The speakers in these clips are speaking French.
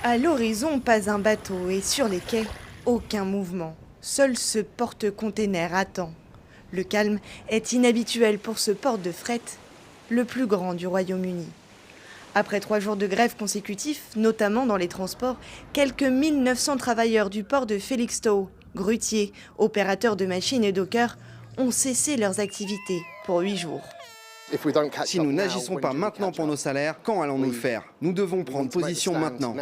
À l'horizon, pas un bateau et sur les quais, aucun mouvement. Seul ce porte-container attend. Le calme est inhabituel pour ce port de fret, le plus grand du Royaume-Uni. Après 3 jours de grève consécutifs, notamment dans les transports, quelques 1900 travailleurs du port de Felixstowe, grutiers, opérateurs de machines et dockers, ont cessé leurs activités pour 8 jours. Si nous n'agissons pas maintenant pour nos salaires, quand allons-nous le faire? Nous devons prendre position maintenant.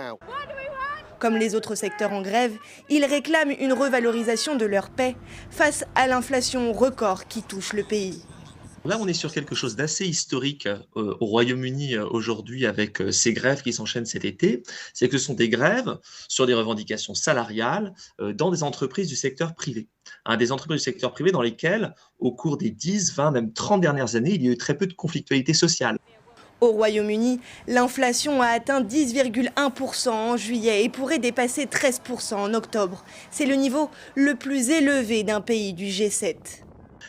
Comme les autres secteurs en grève, ils réclament une revalorisation de leur paie face à l'inflation record qui touche le pays. Là, on est sur quelque chose d'assez historique au Royaume-Uni aujourd'hui avec ces grèves qui s'enchaînent cet été. C'est que ce sont des grèves sur des revendications salariales dans des entreprises du secteur privé. Des entreprises du secteur privé dans lesquelles, au cours des 10, 20, même 30 dernières années, il y a eu très peu de conflictualité sociale. Au Royaume-Uni, l'inflation a atteint 10,1% en juillet et pourrait dépasser 13% en octobre. C'est le niveau le plus élevé d'un pays du G7.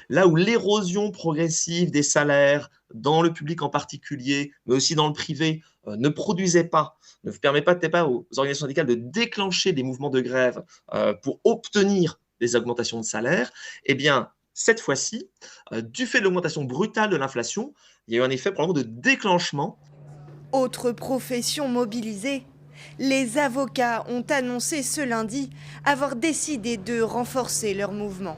Là où l'érosion progressive des salaires, dans le public en particulier, mais aussi dans le privé, ne produisait pas, ne permettait pas aux organisations syndicales de déclencher des mouvements de grève pour obtenir des augmentations de salaire, eh bien, cette fois-ci, du fait de l'augmentation brutale de l'inflation, il y a eu un effet probablement de déclenchement. Autre profession mobilisée, les avocats ont annoncé ce lundi avoir décidé de renforcer leur mouvement.